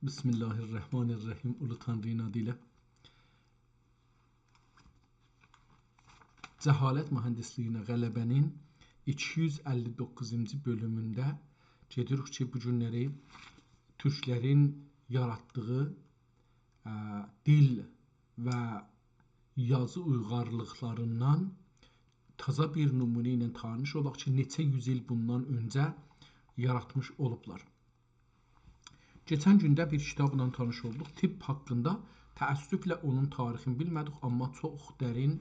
Bismillahirrahmanirrahim. Ulu Tanrı'nın adıyla. Cəhalət mühəndisliyinə qələbənin 259-cu bölümündə gedirik ki, bu günləri türklərin yaratdığı dil və yazı uyğarlıqlarından taza bir nümunə ilə tanış olaq ki, neçə yüzil bundan öncə yaratmış olublar. Geçən gündə bir kitabla tanış olduq. Tibb haqqında. Təəssüflə onun tarixini bilmədik, amma çox dərin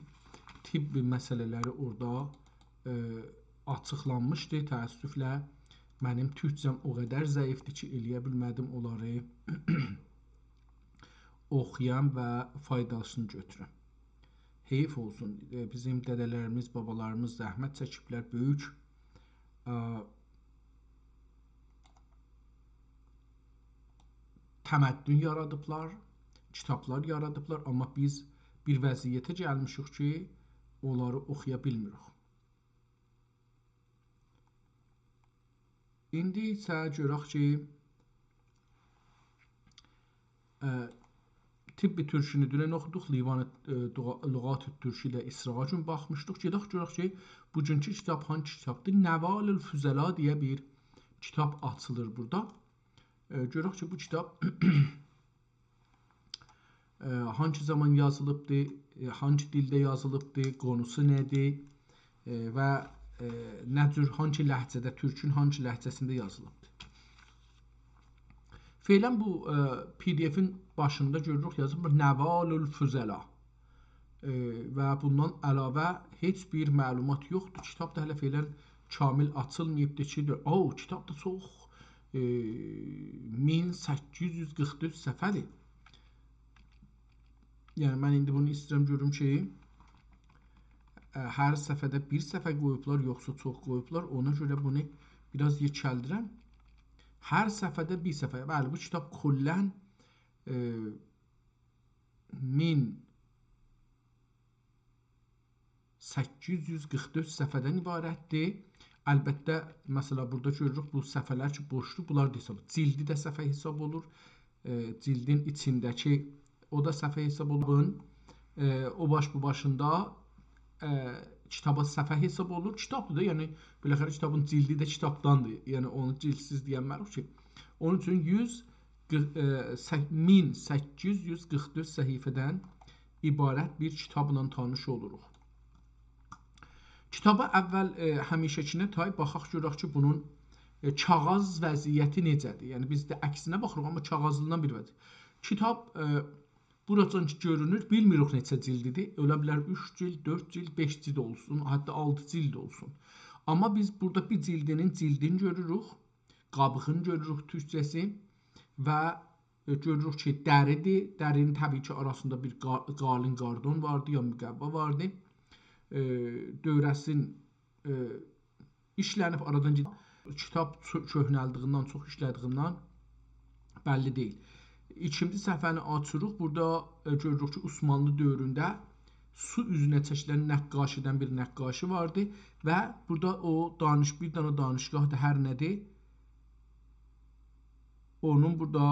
tibb məsələləri orada açıqlanmışdı. Təəssüflə mənim türkcəm o qədər zəifdir ki, eləyə bilmədim onları oxuyam və faydasını götürəm. Heyf olsun. Bizim dədələrimiz, babalarımız zəhmət çəkiblər, böyük təməddün yaradıblar, kitablar yaradıblar, amma biz bir vəziyyətə gəlmişik ki, onları oxuya bilmirik. İndi isə görək ki, Tibbi Türkünü dünən oxuduq, Lüğat-ı Türkü ilə İsra üçün baxmışdıq. Gedək görək ki, bugünkü kitab hangi kitabdır? Nəvalül Füzəla deyə bir kitab açılır burada. Görək ki, bu kitab hangi zaman yazılıbdır, hangi dildə yazılıbdır, qonusu nədir və nə cür, hangi ləhcədə, türkün hangi ləhcəsində yazılıbdır. Feylən bu PDF-in başında görürük, yazılır Nəvalül Füzəla və bundan əlavə heç bir məlumat yoxdur. Kitab da hələ feylən kamil açılmayıbdır ki, kitab da çox 1844 səfədir. Yəni, mən indi bunu istəyirəm görüm ki, hər səfədə bir səfə qoyublar, yoxsa çox qoyublar. Ona görə bunu biraz yekəldirəm. Hər səfədə bir səfə. Bəli, bu kitab kullən 1844 səfədən ibarətdir. Əlbəttə, məsələ burada görürük, bu səfələr ki, boşdur, bunlar da hesab olur. Cildi də səfə hesab olur. Cildin içindəki o da səfə hesab olur. O baş bu başında kitaba səfə hesab olur. Kitabdır da, yəni beləxərə kitabın cildi də kitabdandır. Yəni onu cildsiz deyənmərik ki. Onun üçün 1844 səhifədən ibarət bir kitabla tanış oluruq. Kitaba əvvəl həmişəkinə tay baxaq görək ki, bunun kağız vəziyyəti necədir? Yəni biz də əksinə baxırıq, amma kağızlığından bir vəziyyət. Kitab buradan görünür, bilmirik neçə cildidir. Ölə bilər 3 cild, 4 cild, 5 cild olsun, hətta 6 cild olsun. Amma biz burada bir cildini görürük, qabığını görürük türkcəsi və görürük ki, dəridir. Dərinin təbii ki, arasında bir qalın qardon vardı, ya müqəvva vardı. Dövrəsin işlənib aradan kitab köhnəldiyindən, çox işlədiyindən bəlli deyil. İkinci səhifəni açırıq. Burada görürük ki, Osmanlı dövründə su üzünə çəkilən nəqqaşidən bir nəqqaşi vardı və burada o bir dənə danışgahda hər nədir? Onun burada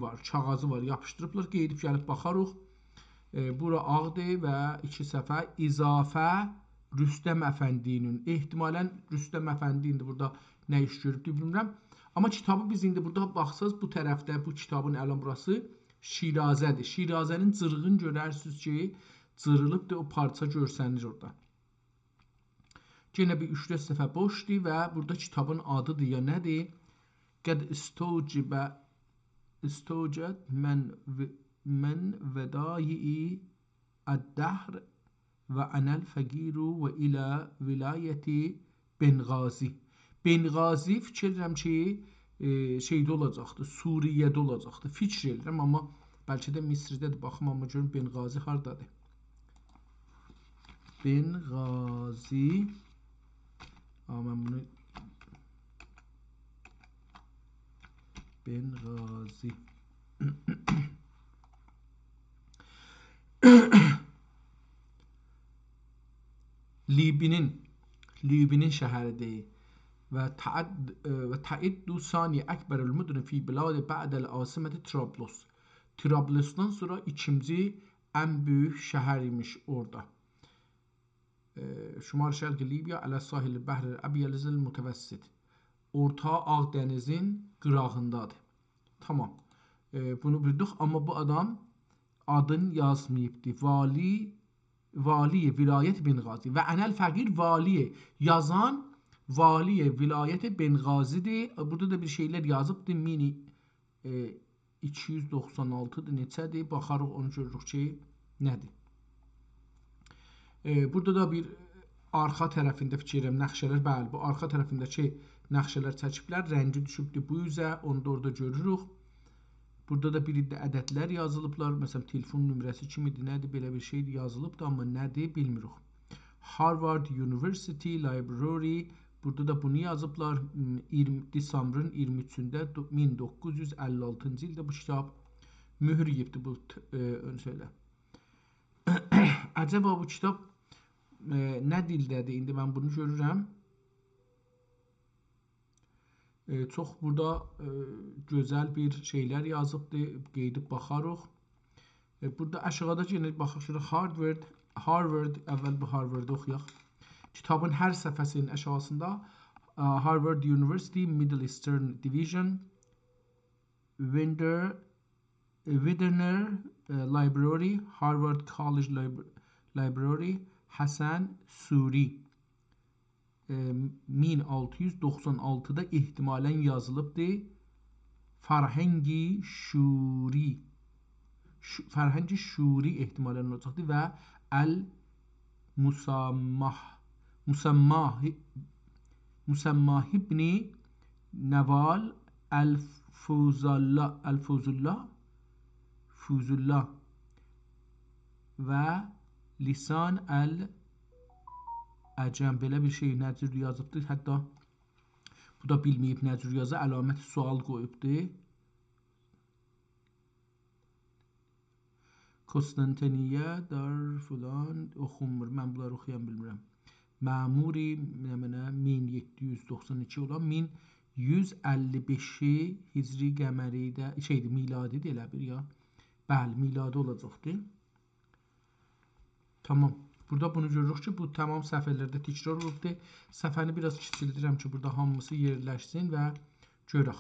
var, kağızı var, yapışdırıblar, qeydib gəlib baxarıq. Bura ağdır və 2 səfə İzafə Rüstəm Əfəndinin. Ehtimalən Rüstəm Əfəndi indi burada nə iş görübdür bilmirəm. Amma kitabı biz indi burada baxsaz bu tərəfdə, bu kitabın ələn burası Şirazədir. Şirazənin cırığını görərsiniz ki, cırılıbdır, o parça görsənir orada. Yenə bir 3-4 səfə boşdur və burada kitabın adıdır ya nədir? Qəd istocət mən vədai əd-dəhr və ənəl fəqiru və ilə vilayəti Benğazi. Benğazi fikir edirəm ki, şeydə olacaqdır, Suriyədə olacaqdır. Fikir edirəm, amma bəlkə də Misrdədir. Baxım, amma görüm Benğazi hardadır? Benğazi. Mən bunu Benğazi. Libinin şəhəridir. və təiddu sani əkbərül müdün fi bilad ba'dəl asiməti Trablus. Trablusdan sonra ikinci ən böyük şəhər imiş orada. Şimal Şərqi Libiya alə sahil Bəhr Əbyəlizil Mütəvəssit. Orta Ağdənizin qırağındadır. Tamam. Bunu bildik, amma bu adam adını yazmayıbdı. Valiye vilayət Benğazi və ənəl fəqir valiye yazan valiye vilayət Benğazidir. Burada da bir şeyler yazıbdı. Mini 296'dır. Neçədir? Baxarıq onu görürük ki, nədir? Burada da bir arxa tərəfində fikirəm nəxşələr, bəli, bu arxa tərəfindəki nəxşələr çəkiblər, rəngi düşübdür bu üzə, onu da orada görürük. Burada da bir ədədlər yazılıblar, məsələn, telefon nömrəsi kimidir, nədir, belə bir şey yazılıbdır, amma nədir, bilmirik. Harvard University Library, burada da bunu yazıblar, Desambrın 23-də 1956-cı ildə bu kitab mühür yiyibdir, bu ön söylə. Əcəba bu kitab nə dildədir, indi mən bunu görürəm. Çox burada gözəl bir şeyler yazıbdır, qeydib baxarıq. Burada aşağıda yenə baxaq, Harvard, əvvəl bu Harvard oxuyaq. Kitabın hər səhifəsinin aşağısında Harvard University Middle Eastern Division, Widener Library, Harvard College Library, Hasan Suri. 1696'da ihtimalen yazılıbdı. Farhengi Şuri. Farhengi Şuri ihtimalen olacaqdı və Musammah ibni Neval Fuzullah və Lisan Əcəm, belə bir şey nə cür yazıbdır. Hətta bu da bilməyib nə cür yazı, əlaməti sual qoyubdur. Konstantiniyə dar filan oxunmur. Mən bunları oxuyan bilmirəm. Məmuri 1792 olan 1155-i Hicri qəməridə şeydir, miladidir elə bir ya. Bəli, miladi olacaqdır. Tamam. Burada bunu görürük ki, bu tamam səhifələrdə təkrar olubdur. Səhifəni biraz kiçildirəm ki, burada hamısı yerləşsin və görək.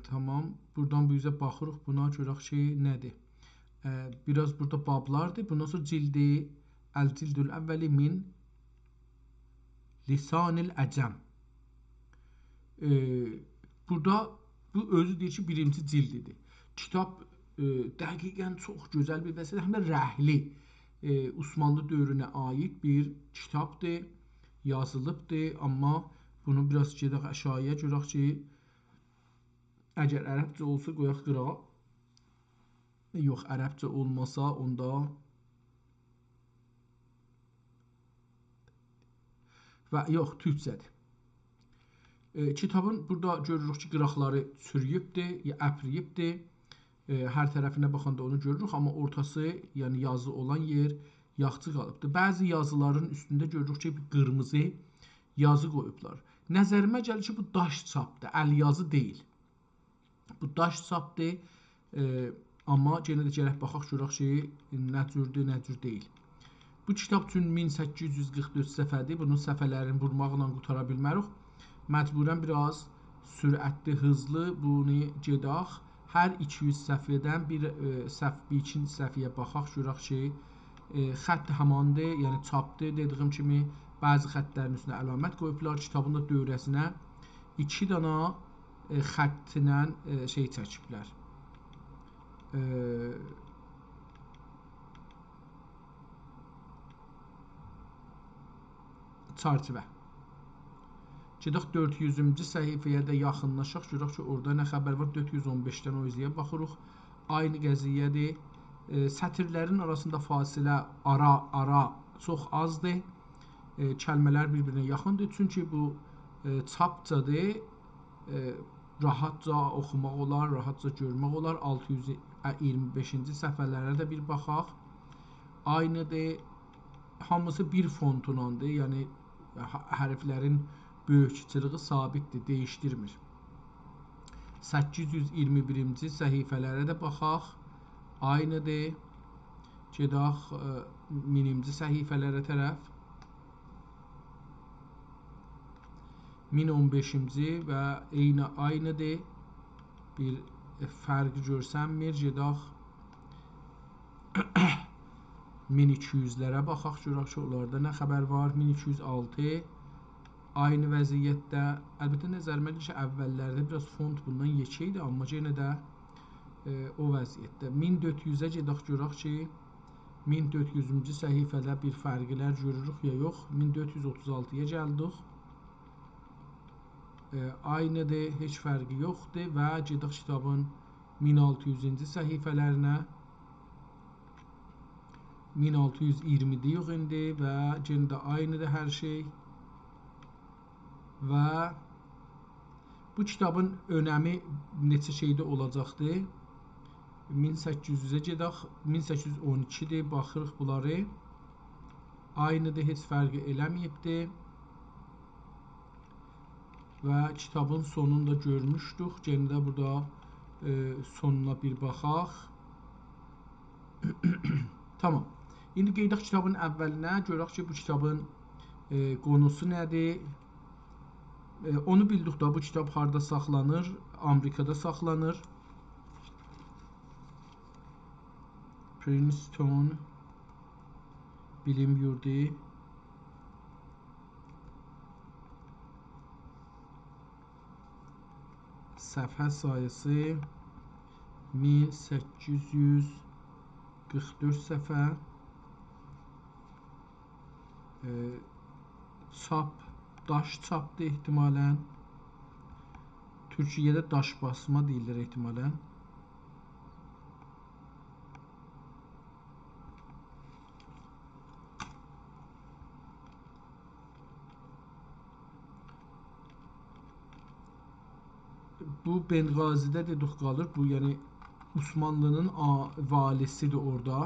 Tamam. Buradan bu üzə baxırıq. Buna görək ki, nədir? Biraz burada bablardır. Bundan sonra cildi Əl-Cildül əvvəli min Lisanil Əcəm. Burada bu özü deyir ki, birinci cildidir. Kitab dəqiqən çox gözəl bir vəsilə, həm də rəhli Osmanlı dövrünə aid bir kitabdır, yazılıbdır, amma bunu biraz gedək aşağıya görək ki, əgər ərəbcə olsa qoyaq qırağa, yox, ərəbcə olmasa onda və yox, türkcədir. Kitabın burada görürük ki, qıraqları çürüyübdür, əpriyibdir. Hər tərəfinə baxanda onu görürük, amma ortası, yəni yazı olan yer yaxçı qalıbdır. Bəzi yazıların üstündə görürük ki, qırmızı yazı qoyublar. Nəzərimə gəlir ki, bu daş çapdır, əl yazı deyil. Bu daş çapdır, amma yenə də gələk baxaq görək ki, nə cürdür, nə cür deyil. Bu kitab üçün 1844 səhifədir. Bunun səhifələrini vurmaqla qutara bilmərik. Məcburən biraz sürətli, hızlı bunu gedək. Hər 200 səhifədən bir ikinci səhifəyə baxaq, görək ki, xətt həmandır, yəni çapdır. Dediyim kimi, bəzi xəttlərin üstünə əlamət qoyublar. Kitabın da dövrəsinə 2 dana xəttinə şey çəkiblər. Çərçivə. Gedək 400-cü səhifəyə də yaxınlaşaq, görək ki, orada nə xəbər var. 415-dən o izləyə baxırıq. Aynı qəziyyədir. Sətirlərin arasında fasilə ara çox azdır. Kəlmələr bir-birinə yaxındır. Çünki bu çapcadır. Rahatca oxumaq olar, rahatca görmək olar. 625-ci səhifələrə də bir baxaq. Aynıdır. hamısı bir fontunandır. Yəni hərflərin böyüklüyü sabitdir, dəyişdirmir. 821-ci səhifələrə də baxaq. Aynıdır. Gedək 1000-ci səhifələrə tərəf. 1015-ci və aynıdır. Bir fərq görsənmir. Gedək 1200-lərə baxaq. Görək ki, onlarda nə xəbər var? 1206 aynı vəziyyətdə. Əlbəttə nəzərimə gəlir ki, əvvəllərdə biraz font bundan yekə idi, amma yenə də o vəziyyətdə. 1400-ə gedək görək ki, 1400-cü səhifədə bir fərqlər görürük ya yox. 1436-ya gəldik. Aynıdır, heç fərqi yoxdur və gedək kitabın 1600-cü səhifələrinə. 1620-də yox indi və yenə də aynıdır hər şey. Və bu kitabın önəmi neçə şeydə olacaqdır? 1800-ə gedək, 1812-dir, baxırıq bunları. Aynıdır, heç fərqi eləməyibdir. Və kitabın sonunu da görmüşdük. Yenə də burada sonuna bir baxaq. Tamam. İndi qeydək kitabın əvvəlinə, görək ki, bu kitabın qonusu nədir? Onu bildik da, bu kitab harda saxlanır? Amerikada saxlanır. Princeton bilim yurdu. Səhifə sayısı 1844 səhifə. Çap, daş çapdır ehtimalən. Türkiyədə daş basma deyirlər ehtimalən. Bu Benğazidə dedik qalır. Bu yəni Osmanlının valisidir orada.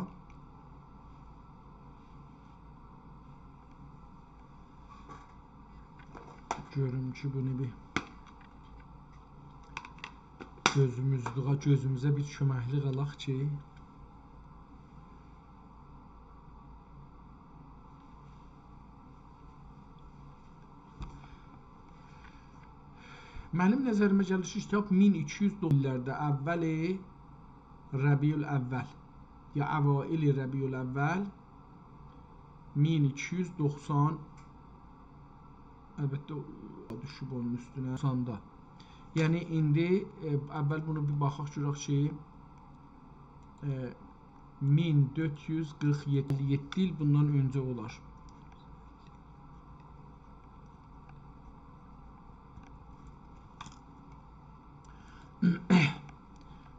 Görüm ki, bunu bir gözümüzə bir köməklik alaq ki, mənim nəzərimə gəlir ki, kitab 1200 illərdə əvvəli Rəbiyül əvvəl ya əvaili Rəbiyül əvvəl 1290 əlbəttə düşüb onun üstünə 90-da. Yəni indi əvvəl bunu bir baxaq görək ki 1447 il bundan öncə olar.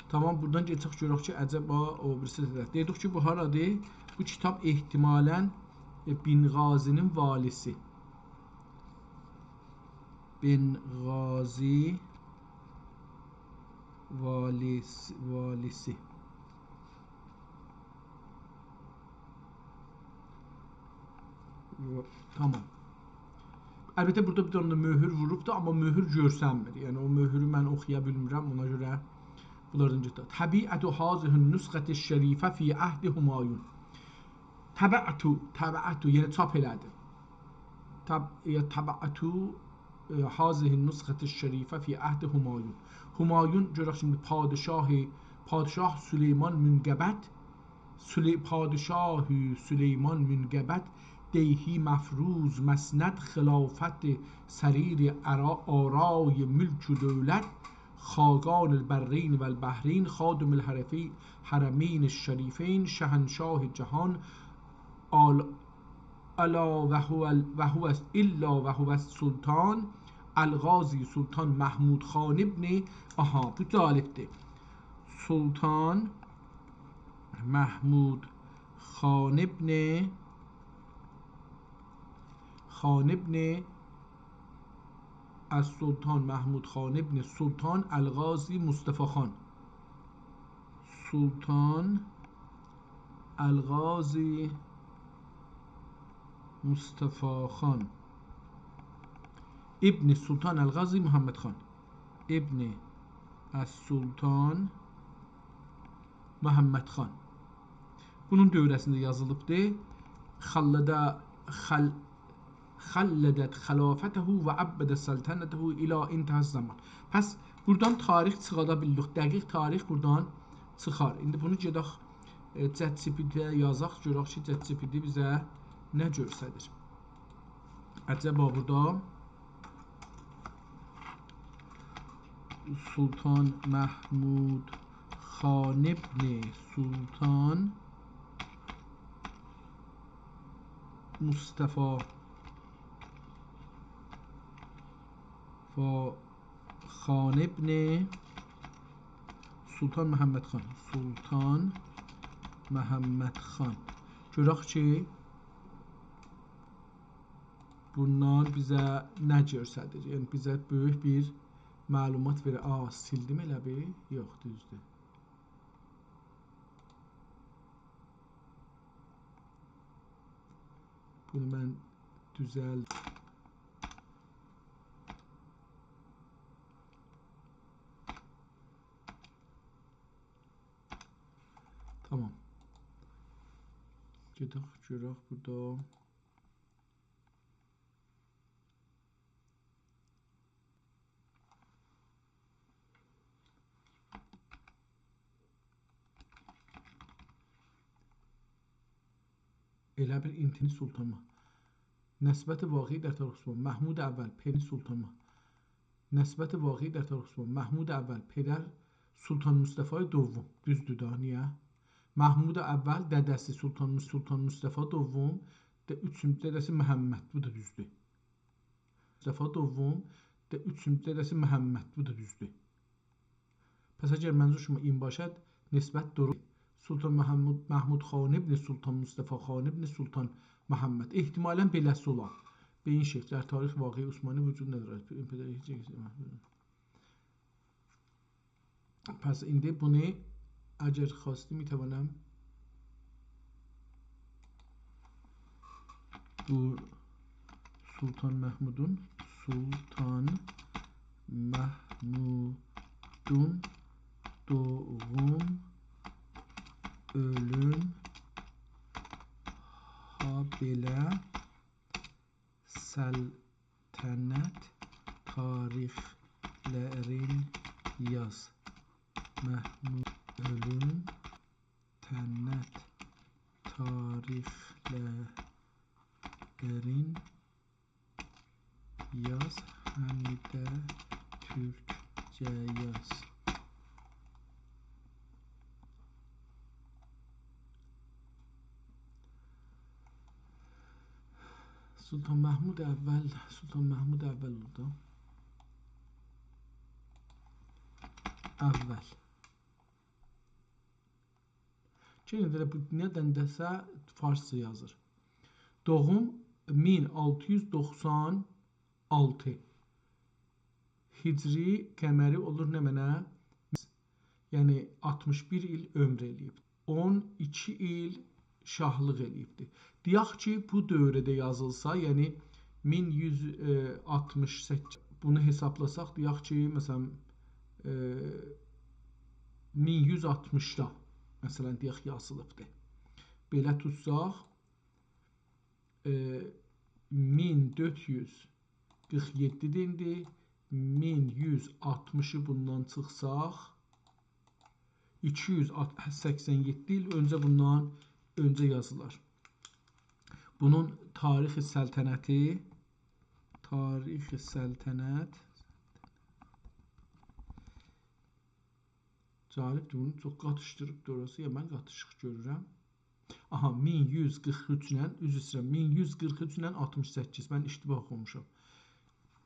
Tamam, buradan geçək görək ki, əcəba o birisi də. Dedik ki, bu haradır? Bu kitab ehtimalən Benğazinin valisi. Benğazi valisi. Tamam. Əlbəttə burada bir dənə möhür vurubdur, amma möhür görsənmir. Yəni o möhürü mən oxuya bilmirəm, ona görə bunlardan getdi. Təbiətü hazihün nüsxəti şərifə fi əhdi Humayun. Təbəətü, yəni çap elədi. Təbəətü hazihün nüsxəti şərifə fi əhdi Humayun. Humayun görək şimdi padişah Süleyman Münqəbət, padişahı Süleyman Münqəbət deyhi mefروض مسند خلافت سریر آرای ملک و دولت خاقان البرین و البحرین خادم الحرمین الشریفین شهنشاه جهان الا و هو السلطان الغازی سلطان محمود خان ابن bu talipdir. Sultan Mahmud Khan ابن السلطان محمود خان ابن السلطان الغازی مصطفی خان. سلطان الغازی Mustafa xan İbn Sultan Əl-Qazi Muhammed xan İbn Əs-Sultan Muhammed xan. Bunun dövrəsində yazılıbdır. Xallədət xilafətəhu və əbbədə səltənətəhu ilə intəhəz zaman. Pəs buradan tarix çıxada bildik. Dəqiq tarix buradan çıxar. İndi bunu gedək ChatGPT-yə yazaq. Görək ki, ChatGPT bizə nə göstərir. Əcəba burada Sultan Mahmud Xan ibn Sultan Mustafa Xan ibn Sultan Muhammed xan. Sultan Muhammed xan. Görək ki, bunlar bizə nə göstərir? Yəni bizə böyük bir məlumat verir. Sildim elə bir? Yox, düzdür. Bunu mən düzəldim. Tamam. Gedək, görək burada. Elə bir intini sultanı. Nəsbət-i vaqi در تاریخ عثمان محمود اول پدر سلطان نسبت واقعی در تاریخ عثمان محمود اول پدر سلطان مصطفی دوم. Düzdür da, niyə? Mahmud əvvəl dədəsi Sultan Mustafa Dovum, üçüncü dədəsi Məhəmməd, bu da düzdür. Mustafa Dovum, üçüncü dədəsi Məhəmməd, bu da düzdür. Pəs əgər mənzur şuma in başad, nisbət doğru. Sultan Mahmud Xan ibn Sultan Mustafa Xan ibn Sultan Məhəmməd. İhtimalən beləsi olan. Beyin şəklər, tarix, vaqi, Osmani vücud nədir? Pəs indi bunu اگر خواستی میتوانم bu Sultan Mahmud'un doğum, ölüm, habelə səltənət tarixlərin yaz. Mahmud ölüm, tənət tarixlərin yaz, həmidə Türkcə yaz. Sultan Mahmud əvvəl oldu. Əvvəl. Nədəndəsə farsça yazır. Doğum 1696. Hicri qəməri olur nə mənə? Yəni 61 il ömr eləyib. 12 il şahlıq eləyibdir. Deyək ki, bu dövrədə yazılsa, yəni 1168, bunu hesablasaq, deyək ki, məsələn 1160-da məsələn deyək yazılıbdır. Belə tutsaq 1447 indi. 1160-ı bundan çıxsaq 287 il öncə bundan öncə yazılar. Bunun tarixi səltənət Cəlibdir, bunu çox qatışdırıbdır orası, ya mən qatışıq görürəm. Aha, 1143 ilə, üzr istəyirəm, 1143 ilə 68, mən iştibah oxumuşam.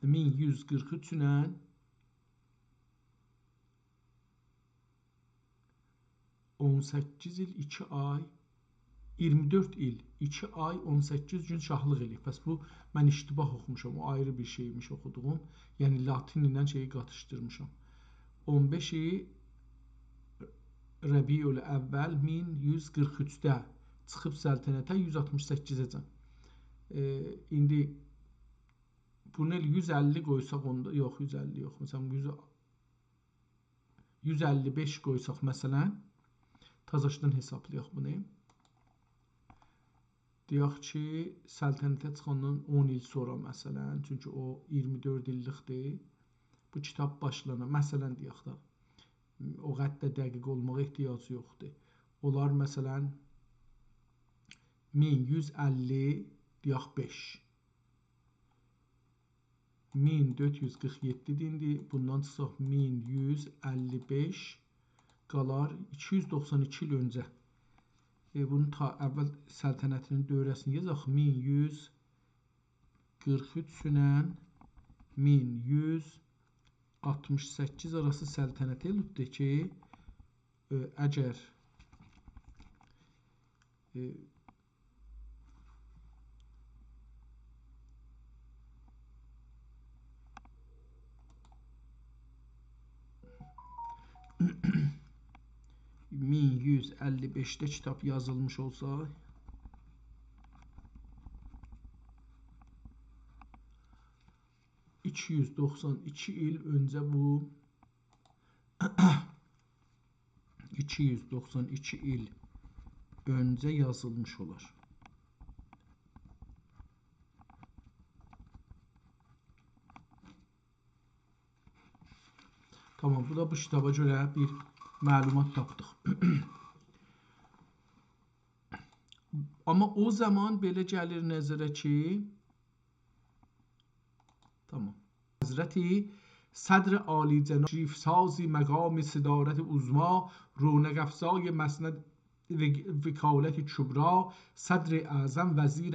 1143 ilə 18 il, 2 ay, 24 il, 2 ay, 18 gün şahlıq eləyib. Bəs bu, mən iştibah oxumuşam, o ayrı bir şeymiş oxuduğum. Yəni, latin ilə şeyi qatışdırmışam. 15-i Rəbiyül əvvəl 1143-də çıxıb səltənətə 168-əcən. İndi bunu 150 qoysaq onda, yox 150 yox. Məsələn 155 qoysaq məsələn, tazaşdan hesablayaq bunu. Deyək ki, səltənətə çıxandan 10 il sonra məsələn, çünki o 24 illikdir. Bu kitab başlanır. Məsələn deyək də, o qədər dəqiq olmağa ehtiyac yoxdur. Onlar məsələn 1150 deyək 5. 1447 indi. Bundan çıxsaq 1155 qalar 292 il öncə. Bunun ta əvvəl səltənətinin dövrəsini yazaq. 1143 ilə 1168 arası səltənət elibdir ki, əgər (1155'də kitab yazılmış olsa, (292 il öncə bu 292 il öncə yazılmış olar. Tamam, bu da bu kitaba görə bir məlumat tapdıq. Amma o zaman belə gəlir nəzərə ki, tamam. Həzrəti صدر عالی جناب شریف سازی مقام صدارت عظما رونق افزای مسند وکالت کبرا صدر اعظم وزیر